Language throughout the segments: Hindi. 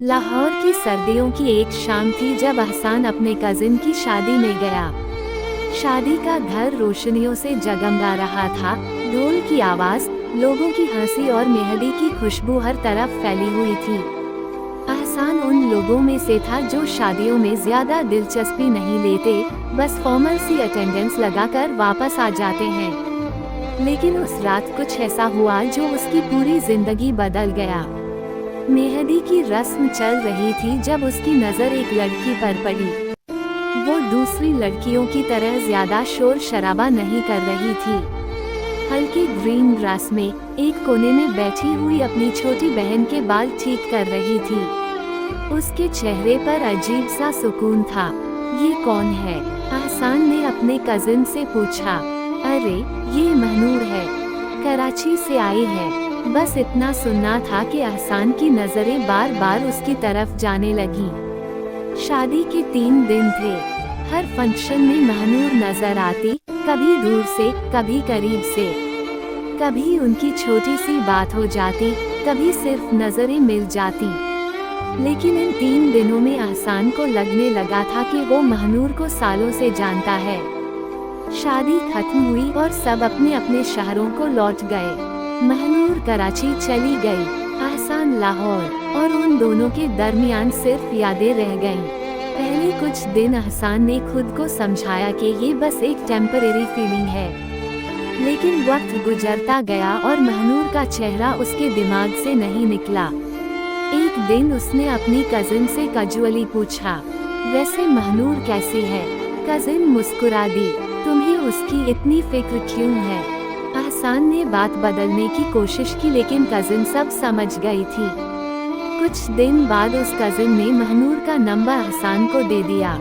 लाहौर की सर्दियों की एक शाम थी जब अहसान अपने कजिन की शादी में गया। शादी का घर रोशनियों से जगमगा रहा था। ढोल की आवाज, लोगों की हंसी और मेहंदी की खुशबू हर तरफ फैली हुई थी। अहसान उन लोगों में से था जो शादियों में ज्यादा दिलचस्पी नहीं लेते, बस फॉर्मल सी अटेंडेंस लगाकर वापस आ जाते हैं। लेकिन उस रात कुछ ऐसा हुआ जो उसकी पूरी जिंदगी बदल गया। मेहंदी की रस्म चल रही थी जब उसकी नज़र एक लड़की पर पड़ी। वो दूसरी लड़कियों की तरह ज्यादा शोर शराबा नहीं कर रही थी। हल्की ग्रीन ग्रास में एक कोने में बैठी हुई अपनी छोटी बहन के बाल ठीक कर रही थी। उसके चेहरे पर अजीब सा सुकून था। ये कौन है? अहसान ने अपने कजिन से पूछा। अरे, ये महनूर है, कराची से आई है। बस इतना सुनना था कि अहसान की नजरें बार बार उसकी तरफ जाने लगी। शादी के 3 दिन थे। हर फंक्शन में महनूर नजर आती, कभी दूर से, कभी करीब से। कभी उनकी छोटी सी बात हो जाती, कभी सिर्फ नजरें मिल जाती। लेकिन इन 3 दिनों में अहसान को लगने लगा था कि वो महनूर को सालों से जानता है। शादी खत्म हुई और सब अपने अपने शहरों को लौट गए। महनूर कराची चली गई, अहसान लाहौर, और उन दोनों के दरमियान सिर्फ यादें रह गईं। पहले कुछ दिन अहसान ने खुद को समझाया कि ये बस एक टेम्परेरी फीलिंग है। लेकिन वक्त गुजरता गया और महनूर का चेहरा उसके दिमाग से नहीं निकला। एक दिन उसने अपनी कजिन से कैजुअली पूछा, वैसे महनूर कैसी है? कजिन मुस्कुरा दी। तुम्हें उसकी इतनी फिक्र क्यों है? अहसान ने बात बदलने की कोशिश की, लेकिन कजिन सब समझ गई थी। कुछ दिन बाद उस कजिन ने महनूर का नंबर अहसान को दे दिया।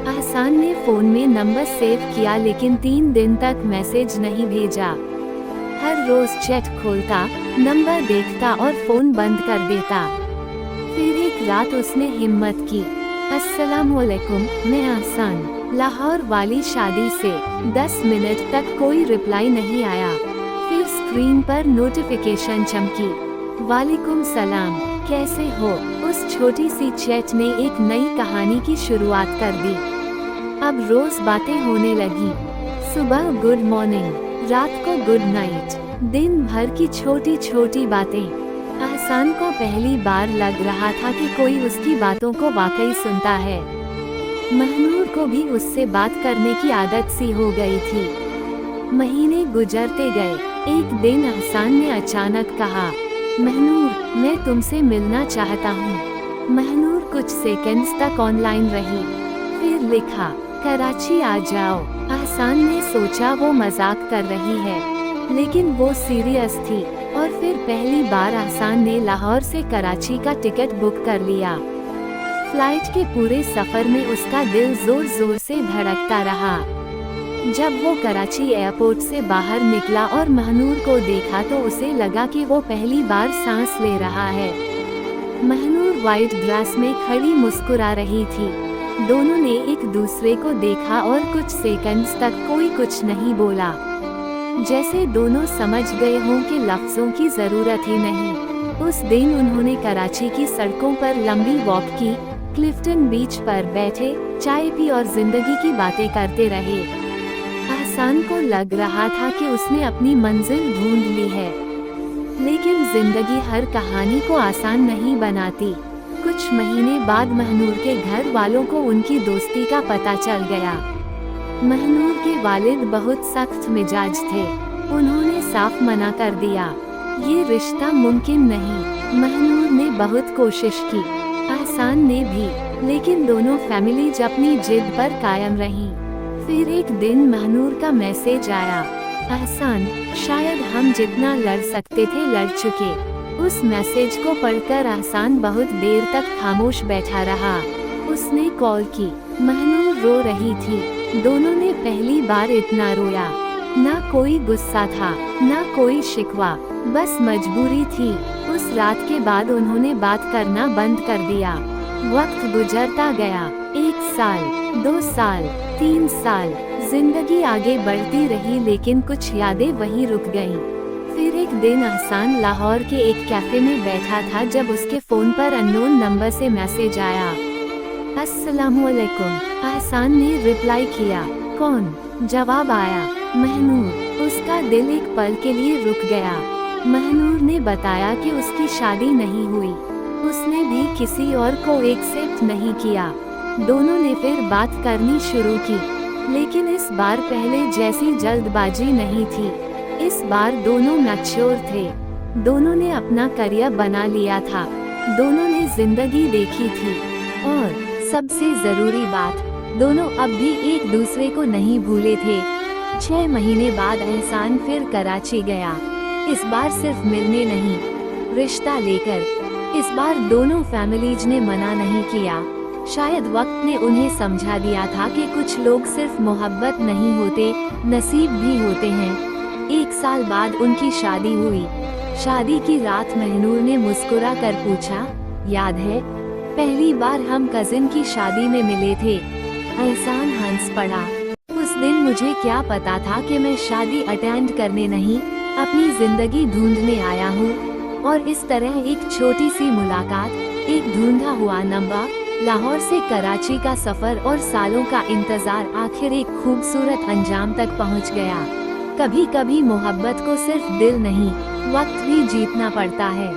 अहसान ने फोन में नंबर सेव किया, लेकिन 3 दिन तक मैसेज नहीं भेजा। हर रोज चैट खोलता, नंबर देखता और फोन बंद कर देता। फिर एक रात उसने हिम्मत की। अस्सलामुअलैकुम, मैं अहसान, लाहौर वाली शादी से। 10 मिनट तक कोई रिप्लाई नहीं आया। फिर स्क्रीन पर नोटिफिकेशन चमकी। वालेकुम सलाम, कैसे हो? उस छोटी सी चैट ने एक नई कहानी की शुरुआत कर दी। अब रोज बातें होने लगी। सुबह गुड मॉर्निंग, रात को गुड नाइट, दिन भर की छोटी छोटी बातें। अहसान को पहली बार लग रहा था कि कोई उसकी बातों को वाकई सुनता है। महनूर को भी उससे बात करने की आदत सी हो गई थी। महीने गुजरते गए। एक दिन अहसान ने अचानक कहा, महनूर, मैं तुमसे मिलना चाहता हूँ। महनूर कुछ सेकंड्स तक ऑनलाइन रही, फिर लिखा, कराची आ जाओ। अहसान ने सोचा वो मजाक कर रही है, लेकिन वो सीरियस थी। और फिर पहली बार अहसान ने लाहौर से कराची का टिकट बुक कर लिया। फ्लाइट के पूरे सफर में उसका दिल जोर जोर से धड़कता रहा। जब वो कराची एयरपोर्ट से बाहर निकला और महनूर को देखा तो उसे लगा कि वो पहली बार सांस ले रहा है। महनूर वाइट ड्रेस में खड़ी मुस्कुरा रही थी। दोनों ने एक दूसरे को देखा और कुछ सेकंड्स तक कोई कुछ नहीं बोला, जैसे दोनों समझ गए हों कि लफ्जों की जरूरत ही नहीं। उस दिन उन्होंने कराची की सड़कों पर लंबी वॉक की, क्लिफ्टन बीच पर बैठे, चाय पी और जिंदगी की बातें करते रहे। अहसान को लग रहा था कि उसने अपनी मंजिल ढूंढ ली है। लेकिन जिंदगी हर कहानी को आसान नहीं बनाती। कुछ महीने बाद महनूर के घर वालों को उनकी दोस्ती का पता चल गया। महनूर के वालिद बहुत सख्त मिजाज थे। उन्होंने साफ मना कर दिया, ये रिश्ता मुमकिन नहीं। महनूर ने बहुत कोशिश की, अहसान ने भी, लेकिन दोनों फैमिलीज अपनी जिद पर कायम रहीं। फिर एक दिन महनूर का मैसेज आया, अहसान, शायद हम जितना लड़ सकते थे लड़ चुके। उस मैसेज को पढ़कर अहसान बहुत देर तक खामोश बैठा रहा। उसने कॉल की। महनूर रो रही थी। दोनों ने पहली बार इतना रोया। ना कोई गुस्सा था, ना कोई शिकवा, बस मजबूरी थी। उस रात के बाद उन्होंने बात करना बंद कर दिया। वक्त गुजरता गया। 1 साल, 2 साल, 3 साल, जिंदगी आगे बढ़ती रही, लेकिन कुछ यादें वहीं रुक गईं। फिर फिर एक दिन अहसान लाहौर के एक कैफे में बैठा था जब उसके फोन पर अननोन नंबर से मैसेज आया। अस्सलामुअलैकुम, अहसान ने रिप्लाई किया। कौन? जवाब आया, महनूर। उसका दिल एक पल के लिए रुक गया। महनूर ने बताया कि उसकी शादी नहीं हुई, उसने भी किसी और को एक्सेप्ट नहीं किया। दोनों ने फिर बात करनी शुरू की, लेकिन इस बार पहले जैसी जल्दबाजी नहीं थी। इस बार दोनों मैच्योर थे, दोनों ने अपना करियर बना लिया था, दोनों ने जिंदगी देखी थी, और सबसे जरूरी बात, दोनों अब भी एक दूसरे को नहीं भूले थे। 6 महीने बाद एहसान फिर कराची गया, इस बार सिर्फ मिलने नहीं, रिश्ता लेकर। इस बार दोनों फैमिलीज ने मना नहीं किया। शायद वक्त ने उन्हें समझा दिया था कि कुछ लोग सिर्फ मोहब्बत नहीं होते, नसीब भी होते हैं। 1 साल बाद उनकी शादी हुई। शादी की रात महनूर ने मुस्कुरा कर पूछा, याद है पहली बार हम कजिन की शादी में मिले थे? एहसान हंस पड़ा। उस दिन मुझे क्या पता था कि मैं शादी अटेंड करने नहीं, अपनी जिंदगी ढूंढने आया हूँ। और इस तरह एक छोटी सी मुलाकात, एक ढूंढा हुआ नंबर, लाहौर से कराची का सफर और सालों का इंतजार आखिर एक खूबसूरत अंजाम तक पहुँच गया। कभी कभी मोहब्बत को सिर्फ दिल नहीं, वक्त भी जीतना पड़ता है।